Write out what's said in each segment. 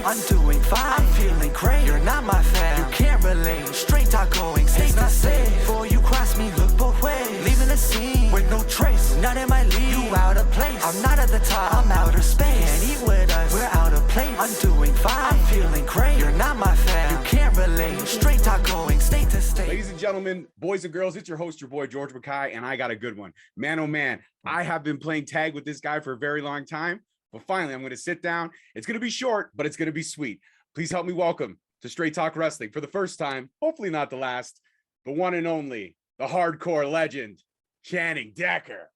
place. I'm doing fine, I'm feeling great. You're not my fan, you can't relate. Straight talk going, stay not safe. Before you cross me, look both ways. Leaving the scene with no trace, none in my league. You out of place, I'm not at the top, I'm outer space. Can't eat with us, we're out of place. I'm doing fine, I'm feeling great. You're not my fan, you can't relate. Straight talk going, state to state. Ladies and gentlemen, boys and girls, it's your host, your boy George Mackay, and I got a good one. Man, oh man, I have been playing tag with this guy for a very long time, but finally I'm going to sit down. It's going to be short, but it's going to be sweet. Please help me welcome to Straight Talk Wrestling for the first time, hopefully not the last, the one and only, the hardcore legend, Channing Decker.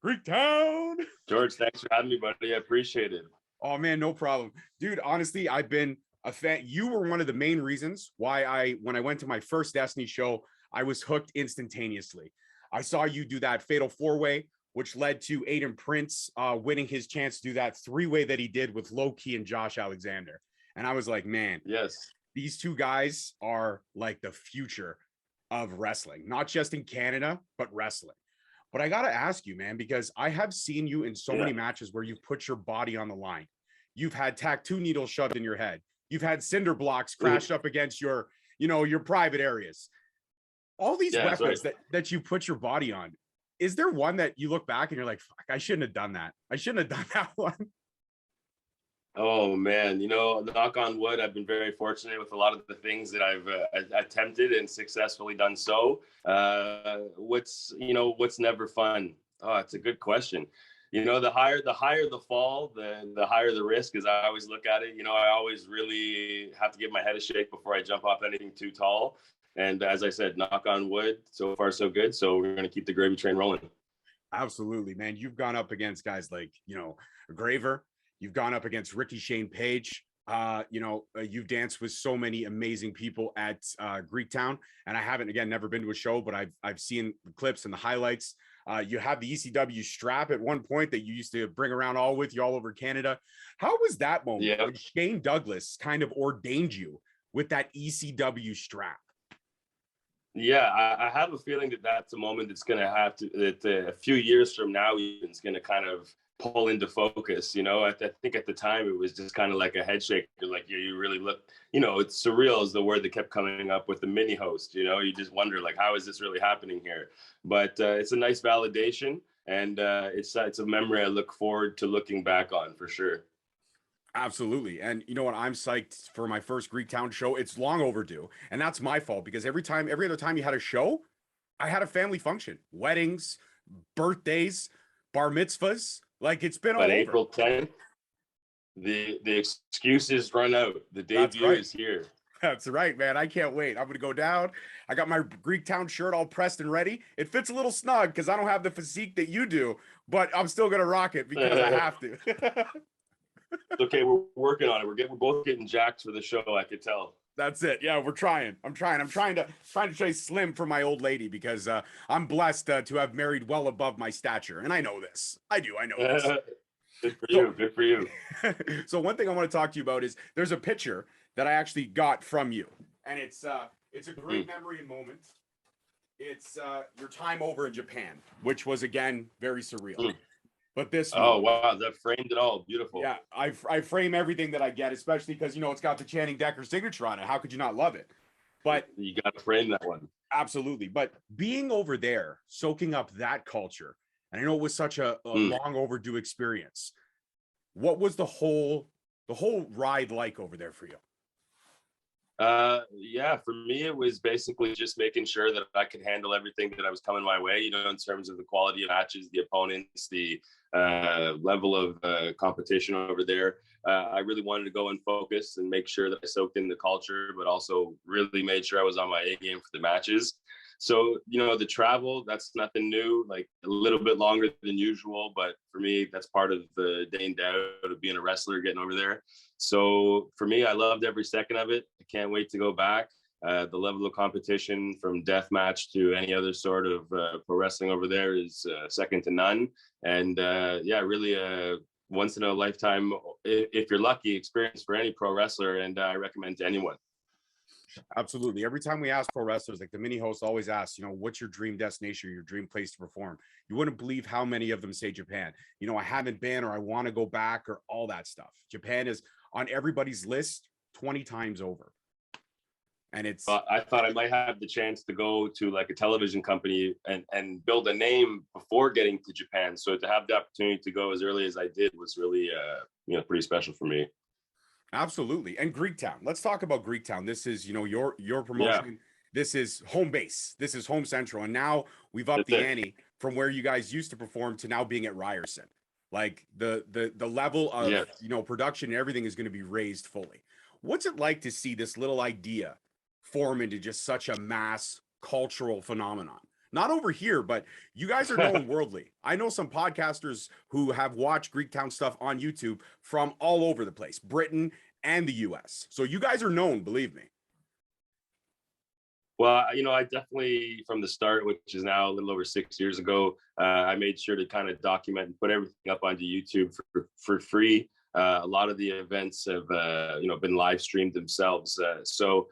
Greektown. George, thanks for having me, buddy. I appreciate it. Oh man, no problem. Dude, honestly, I've been a fan. You were one of the main reasons why when I went to my first Destiny show, I was hooked instantaneously. I saw you do that fatal four-way, which led to Aiden Prince winning his chance to do that three-way that he did with Low-Key and Josh Alexander. And I was like, man, yes, these two guys are like the future of wrestling, not just in Canada, but wrestling. But I got to ask you, man, because I have seen you in so many matches where you've put your body on the line. You've had tattoo needles shoved in your head. You've had cinder blocks crashed up against your, your private areas. All these weapons that you put your body on. Is there one that you look back and you're like, fuck, I shouldn't have done that. I shouldn't have done that one. Oh man, knock on wood, I've been very fortunate with a lot of the things that I've attempted and successfully done so. What's never fun? Oh, it's a good question. The higher the fall, the higher the risk, as I always look at it. I always really have to give my head a shake before I jump off anything too tall. And as I said, knock on wood, so far so good. So we're going to keep the gravy train rolling. Absolutely, man. You've gone up against guys like, Graver. You've gone up against Ricky Shane Page. You've danced with so many amazing people at Greektown. And I haven't, again, never been to a show, but I've seen the clips and the highlights. You have the ECW strap at one point that you used to bring around all over Canada. How was that moment when Shane Douglas kind of ordained you with that ECW strap? Yeah, I have a feeling that that's a moment that's going to have to, that a few years from now, it's going to kind of pull into focus. I think at the time it was just kind of like a head shake. Like, you really look, it's surreal is the word that kept coming up with the mini host. You just wonder, like, how is this really happening here? But it's a nice validation, and it's a memory I look forward to looking back on for sure. Absolutely. And you know what? I'm psyched for my first Greektown show. It's long overdue. And that's my fault, because every other time you had a show, I had a family function, weddings, birthdays, bar mitzvahs. Like, it's been all over. April 10th, the excuses run out. The debut is here. That's right, man. I can't wait. I'm going to go down. I got my Greektown shirt all pressed and ready. It fits a little snug because I don't have the physique that you do, but I'm still going to rock it because I have to. It's okay, we're working on it. We're both getting jacked for the show, I could tell. That's it. Yeah, we're trying. I'm trying to stay slim for my old lady, because I'm blessed to have married well above my stature. And I know this. I know this. Good for you. So one thing I want to talk to you about is there's a picture that I actually got from you. And it's a great memory and moment. It's your time over in Japan, which was, again, very surreal. But this wow, that framed it all. Beautiful. Yeah, I frame everything that I get, especially because, it's got the Channing Decker signature on it. How could you not love it? But you got to frame that one. Absolutely. But being over there, soaking up that culture, and I know it was such a long overdue experience. What was the whole ride like over there for you? For me, it was basically just making sure that I could handle everything that was coming my way, in terms of the quality of matches, the opponents, the level of competition over there. I really wanted to go and focus and make sure that I soaked in the culture, but also really made sure I was on my A game for the matches. So, the travel, that's nothing new, like a little bit longer than usual. But for me, that's part of the day and day of being a wrestler, getting over there. So for me, I loved every second of it. I can't wait to go back. The level of competition from deathmatch to any other sort of pro wrestling over there is second to none. And really a once in a lifetime, if you're lucky, experience for any pro wrestler. And I recommend to anyone. Absolutely. Every time we ask pro wrestlers, like the mini host always asks, what's your dream destination, your dream place to perform? You wouldn't believe how many of them say Japan. I haven't been, or I want to go back, or all that stuff. Japan is on everybody's list 20 times over. And it's I thought I might have the chance to go to like a television company and build a name before getting to Japan. So to have the opportunity to go as early as I did was really, pretty special for me. absolutely. And Greektown. Let's talk about Greektown. This is, your promotion. Yeah. This is home base. This is home central. And now we've upped the ante from where you guys used to perform to now being at Ryerson. Like the level of, production and everything is going to be raised fully. What's it like to see this little idea form into just such a mass cultural phenomenon? Not over here, but you guys are known worldly. I know some podcasters who have watched Greektown stuff on YouTube from all over the place, Britain and the US. So you guys are known, believe me. Well, I definitely, from the start, which is now a little over 6 years ago, I made sure to kind of document and put everything up onto YouTube for free. A lot of the events have, been live streamed themselves. So,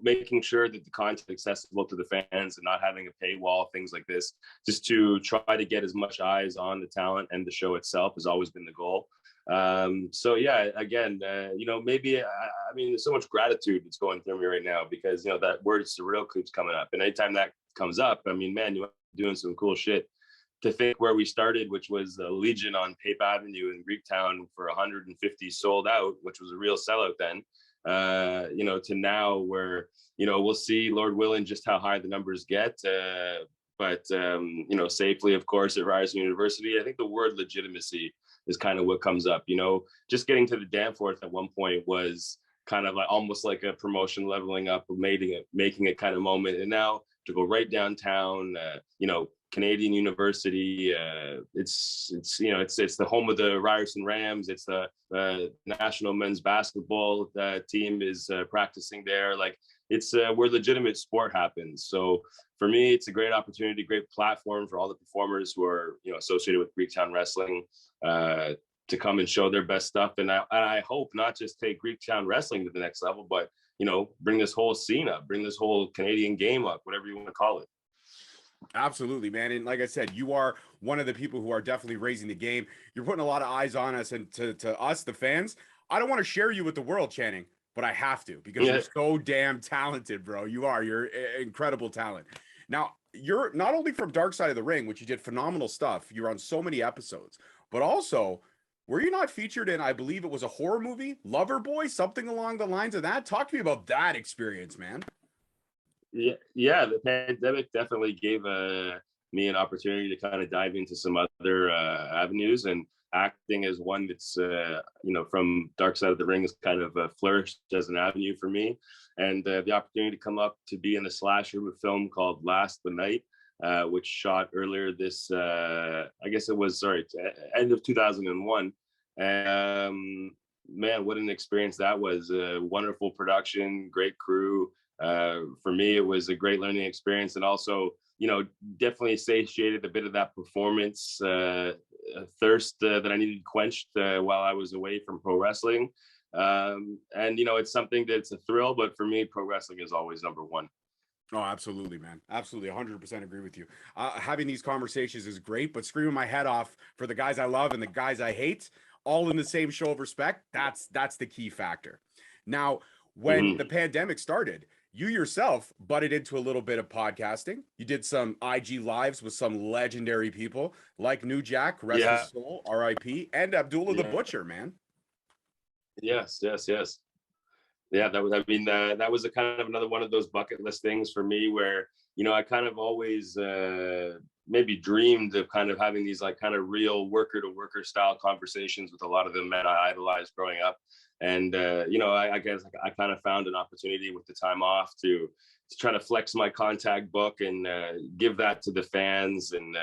making sure that the content is accessible to the fans and not having a paywall, things like this, just to try to get as much eyes on the talent and the show itself has always been the goal. So yeah, again, maybe, there's so much gratitude that's going through me right now because, that word surreal keeps coming up. And anytime that comes up, man, you're doing some cool shit. To think where we started, which was a Legion on Pape Avenue in Greektown for 150 sold out, which was a real sellout then, to now where, we'll see, Lord willing, just how high the numbers get. But safely, of course, at Ryerson University. I think the word legitimacy is kind of what comes up. Just getting to the Danforth at one point was kind of like almost like a promotion leveling up, making it kind of moment. And now to go right downtown, Canadian University, it's the home of the Ryerson Rams. It's the national men's basketball team is practicing there. Like it's where legitimate sport happens. So for me, it's a great opportunity, great platform for all the performers who are associated with Greektown Wrestling to come and show their best stuff. And I hope not just take Greektown Wrestling to the next level, but bring this whole scene up, bring this whole Canadian game up, whatever you want to call it. Absolutely, man. And like I said, you are one of the people who are definitely raising the game. You're putting a lot of eyes on us, and to us, the fans, I don't want to share you with the world, Channing, but I have to because you're so damn talented, bro. You're incredible talent. Now, you're not only from Dark Side of the Ring, which you did phenomenal stuff. You're on so many episodes, but also, were you not featured in, I believe it was a horror movie, Loverboy, something along the lines of that? Talk to me about that experience, man. Yeah, the pandemic definitely gave me an opportunity to kind of dive into some other avenues, and acting as one that's from Dark Side of the Ring has kind of flourished as an avenue for me. And the opportunity to come up to be in a slasher film called Last the Night, which shot earlier this end of 2001. Man, what an experience that was. A wonderful production, great crew. For me, it was a great learning experience, and also, definitely satiated a bit of that performance thirst that I needed quenched while I was away from pro wrestling. And, it's something that's a thrill, but for me, pro wrestling is always number one. Oh, absolutely, man. Absolutely. 100% agree with you. Having these conversations is great, but screaming my head off for the guys I love and the guys I hate, all in the same show of respect, that's the key factor. Now, when the pandemic started, you yourself butted into a little bit of podcasting. You did some IG lives with some legendary people like New Jack, rest his soul, RIP, and Abdullah the Butcher, man. Yes. Yeah, that was a kind of another one of those bucket list things for me where, I kind of always maybe dreamed of kind of having these like kind of real worker to worker style conversations with a lot of the men I idolized growing up. And, I guess I kind of found an opportunity with the time off to try to flex my contact book and give that to the fans. And,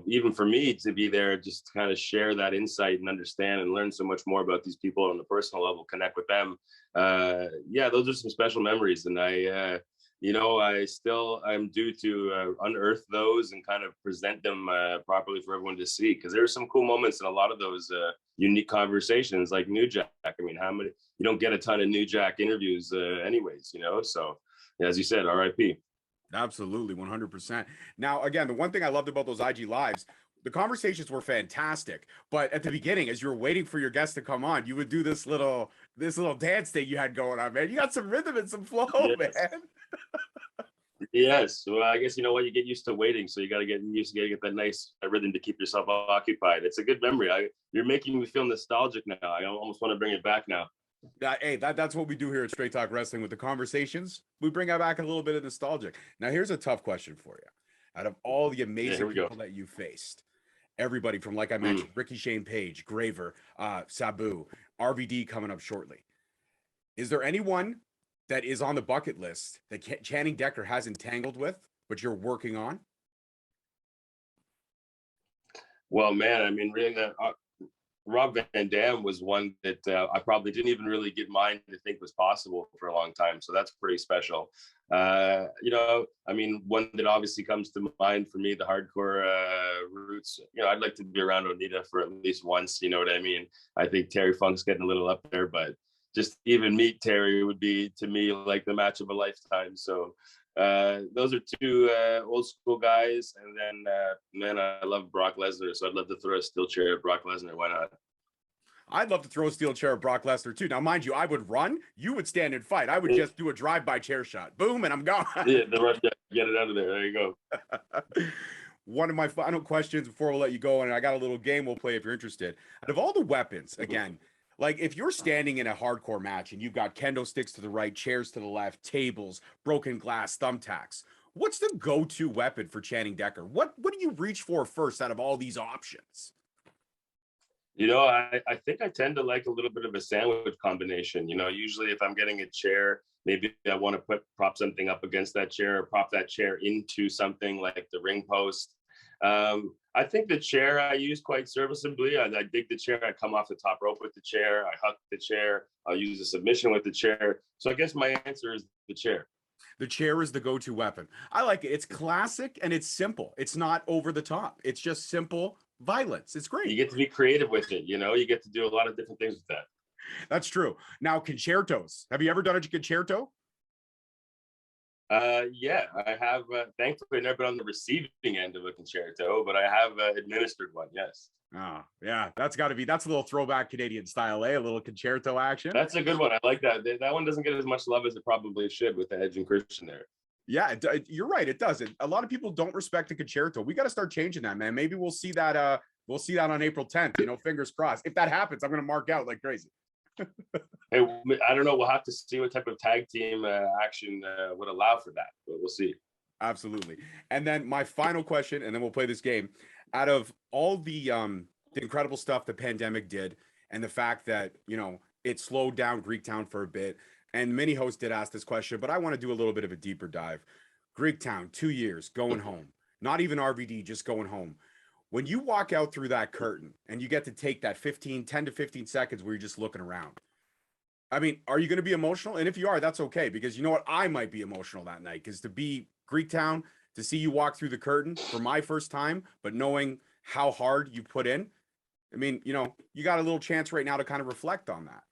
even for me to be there, just to kind of share that insight and understand and learn so much more about these people on the personal level, connect with them. Those are some special memories. And I'm due to unearth those and kind of present them properly for everyone to see, because there are some cool moments in a lot of those unique conversations, like New Jack. I mean, you don't get a ton of New Jack interviews anyways, so as you said, RIP. Absolutely, 100%. Now, again, the one thing I loved about those IG lives, the conversations were fantastic, but at the beginning, as you were waiting for your guests to come on, you would do this little this little dance thing you had going on, man. You got some rhythm and some flow, Yes. man. Yes. Well, I guess you know what, you get used to waiting, so you got to get used to get that nice rhythm to keep yourself occupied. It's a good memory. You're making me feel nostalgic now. I almost want to bring it back now. Hey, that's what we do here at Straight Talk Wrestling with the conversations. We bring back a little bit of nostalgic. Now, here's a tough question for you. Out of all the amazing people that you faced, everybody from, like I mentioned, Ricky Shane Page, Graver, Sabu, RVD coming up shortly. Is there anyone that is on the bucket list that Channing Decker hasn't tangled with, but you're working on? Well, man, I mean, really, Rob Van Dam was one that I probably didn't even really get mine to think was possible for a long time. So that's pretty special. You know, I mean, one that obviously comes to mind for me, the hardcore roots, you know, I'd like to be around Onita for at least once, you know what I mean? I think Terry Funk's getting a little up there, but just even meet Terry would be, to me, like the match of a lifetime. So those are two old school guys. And then, man, I love Brock Lesnar. So I'd love to throw a steel chair at Brock Lesnar. Why not? I'd love to throw a steel chair at Brock Lesnar too. Now, mind you, I would run. You would stand and fight. I would just do a drive-by chair shot. Boom, and I'm gone. Yeah, get it out of there. There you go. One of my final questions before we'll let you go, and I got a little game we'll play if you're interested. Out of all the weapons, again, like if you're standing in a hardcore match and you've got kendo sticks to the right, chairs to the left, tables, broken glass, thumbtacks, what's the go-to weapon for Channing Decker? What do you reach for first out of all these options? You know, I think I tend to like a little bit of a sandwich combination. You know, usually if I'm getting a chair, maybe I want to prop something up against that chair or prop that chair into something like the ring post. I think the chair I use quite serviceably. I dig the chair. I come off the top rope with the chair. I huck the chair. I'll use a submission with the chair. So I guess my answer is the chair. The chair is the go-to weapon. I like it. It's classic and it's simple. It's not over the top. It's just simple violence. It's great. You get to be creative with it. You know, you get to do a lot of different things with that. That's true. Now, concertos. Have you ever done a concerto? Yeah, I have. Thankfully, never been on the receiving end of a concerto, but I have administered one. Yes. Oh, yeah. That's a little throwback Canadian style, a little concerto action. That's a good one. I like that. That one doesn't get as much love as it probably should with the Edge and Christian there. Yeah, you're right. It doesn't. A lot of people don't respect the concerto. We got to start changing that, man. Maybe we'll see that. We'll see that on April 10th. You know, fingers crossed. If that happens, I'm going to mark out like crazy. Hey, I don't know. We'll have to see what type of tag team action would allow for that, but we'll see. Absolutely. And then my final question, and then we'll play this game. Out of all the incredible stuff the pandemic did, and the fact that, you know, it slowed down Greektown for a bit, and many hosts did ask this question, but I want to do a little bit of a deeper dive. Greektown, 2 years, going home. Not even RVD, just going home. When you walk out through that curtain and you get to take that 10 to 15 seconds where you're just looking around, I mean, are you going to be emotional? And if you are, that's okay, because you know what? I might be emotional that night, because to be Greektown, to see you walk through the curtain for my first time, but knowing how hard you put in, I mean, you know, you got a little chance right now to kind of reflect on that.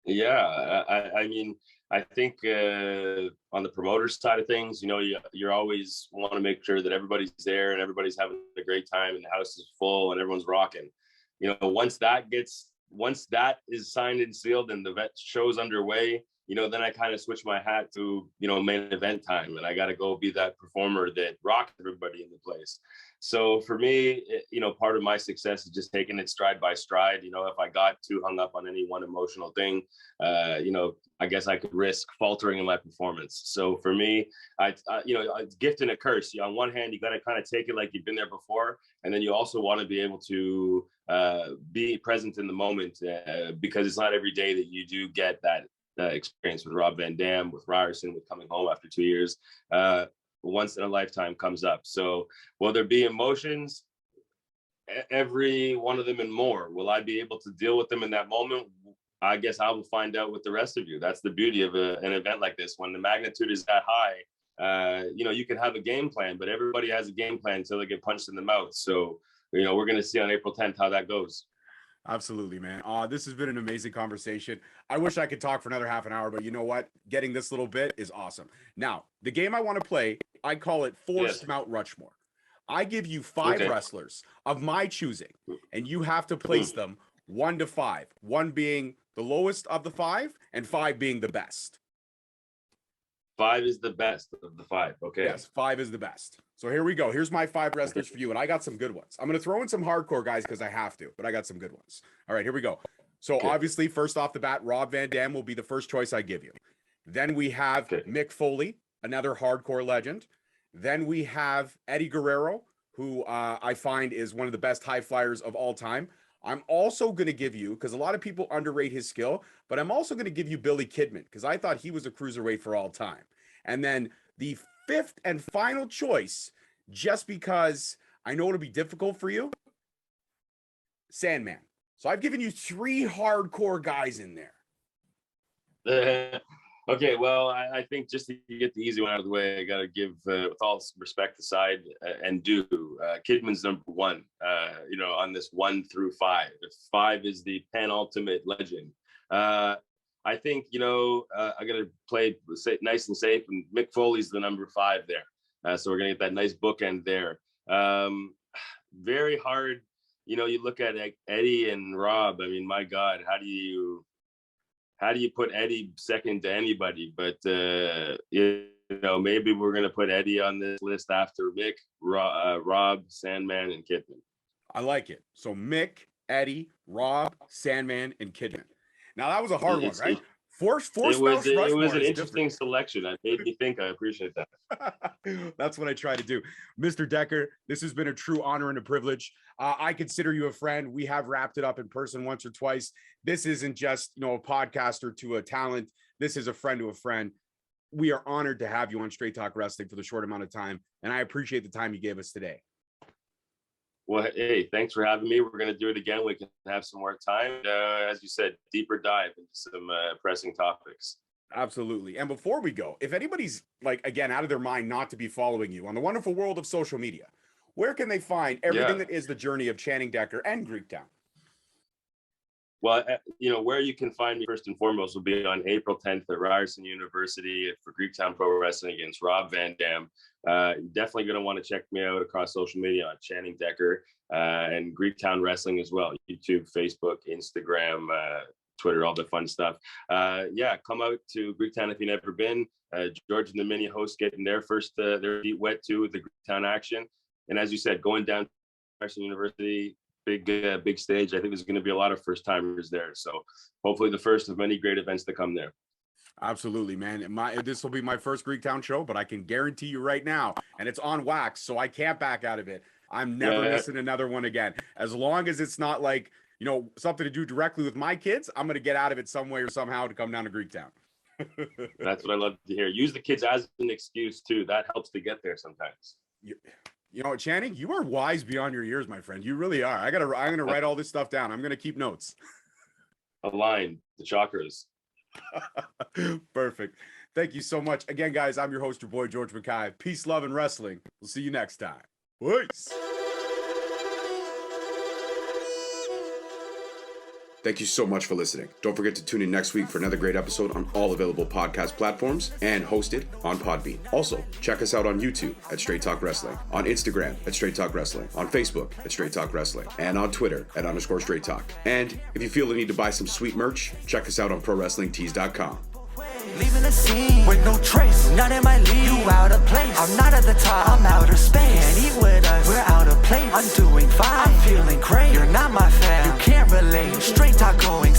Yeah, I mean, I think on the promoter side of things, you know, you're always want to make sure that everybody's there and everybody's having a great time and the house is full and everyone's rocking. You know, once that is signed and sealed and the show's underway, you know, then I kind of switch my hat to, you know, main event time, and I got to go be that performer that rocks everybody in the place. So for me, you know, part of my success is just taking it stride by stride. You know, if I got too hung up on any one emotional thing, you know, I guess I could risk faltering in my performance. So for me, you know, it's gift and a curse. You know, on one hand, you got to kind of take it like you've been there before, and then you also want to be able to be present in the moment, because it's not every day that you do get that experience with Rob Van Dam, with Ryerson, with coming home after 2 years. Once in a lifetime comes up. So will there be emotions? Every one of them and more. Will I be able to deal with them in that moment? I guess I will find out with the rest of you. That's the beauty of an event like this. When the magnitude is that high, you know, you can have a game plan, but everybody has a game plan until they get punched in the mouth. So, you know, we're going to see on April 10th how that goes. Absolutely, man. This has been an amazing conversation. I wish I could talk for another half an hour, but you know what? Getting this little bit is awesome. Now, the game I want to play, I call it Forced Mount Rushmore. I give you 5 wrestlers of my choosing, and you have to place them 1 to 5. 1 being the lowest of the 5, and 5 being the best. 5 is the best of the 5. Okay. Yes, 5 is the best. So here we go. Here's my 5 wrestlers for you, and I got some good ones. I'm going to throw in some hardcore guys because I have to, but I got some good ones. All right, here we go. So obviously, first off the bat, Rob Van Dam will be the first choice I give you. Then we have Mick Foley, another hardcore legend. Then we have Eddie Guerrero, who I find is one of the best high flyers of all time. I'm also going to give you, because a lot of people underrate his skill, but I'm also going to give you Billy Kidman, because I thought he was a cruiserweight for all time. And then the 5th and final choice, just because I know it'll be difficult for you, Sandman. So I've given you 3 hardcore guys in there. Okay, well, I think just to get the easy one out of the way, I got to give, with all respect aside, and Kidman's number 1, on this 1 through 5. 5 is the penultimate legend. I think, I got to play nice and safe, and Mick Foley's the number 5 there. So we're going to get that nice bookend there. Very hard, you look at Eddie and Rob. I mean, my God, how do you put Eddie second to anybody? But maybe we're gonna put Eddie on this list after Mick, Rob, Sandman, and Kidman. I like it. So Mick, Eddie, Rob, Sandman, and Kidman. Now that was a hard one, right? It was an interesting selection. It made me think. I appreciate that. That's what I try to do. Mr. Decker, this has been a true honor and a privilege. I consider you a friend. We have wrapped it up in person once or twice. This isn't just, a podcaster to a talent. This is a friend to a friend. We are honored to have you on Straight Talk Wrestling for the short amount of time, and I appreciate the time you gave us today. Well, hey, thanks for having me. We're going to do it again. We can have some more time. As you said, deeper dive into some pressing topics. Absolutely. And before we go, if anybody's again, out of their mind not to be following you on the wonderful world of social media, where can they find everything that is the journey of Channing Decker and Greektown? Well, where you can find me first and foremost will be on April 10th at Ryerson University for Greektown Pro Wrestling against Rob Van Dam. Definitely going to want to check me out across social media on Channing Decker and Greektown Wrestling as well. YouTube, Facebook, Instagram, Twitter, all the fun stuff. Come out to Greektown if you've never been. George and the Mini hosts getting their feet wet too with the Greektown action. And as you said, going down to Ryerson University, big stage. I think there's going to be a lot of first timers there. So hopefully the first of many great events to come there. Absolutely, man. This will be my first Greektown show, but I can guarantee you right now, and it's on wax, so I can't back out of it. I'm never missing another one again. As long as it's not something to do directly with my kids, I'm going to get out of it some way or somehow to come down to Greektown. That's what I love to hear. Use the kids as an excuse too. That helps to get there sometimes. Channing, you are wise beyond your years, my friend. You really are. I'm going to write all this stuff down. I'm going to keep notes. Align the chakras. Perfect. Thank you so much. Again, guys, I'm your host, your boy, George Mackay. Peace, love, and wrestling. We'll see you next time. Peace. Thank you so much for listening. Don't forget to tune in next week for another great episode on all available podcast platforms and hosted on Podbean. Also, check us out on YouTube at Straight Talk Wrestling, on Instagram at Straight Talk Wrestling, on Facebook at Straight Talk Wrestling, and on Twitter at _Straight Talk. And if you feel the need to buy some sweet merch, check us out on ProWrestlingTees.com. Leaving the scene with no trace, not in my league. You out of place. I'm not at the top, I'm outer space. Can't eat with us, we're out of place. I'm doing fine, I'm feeling great. You're not my fan, you can't relate. Straight talk going.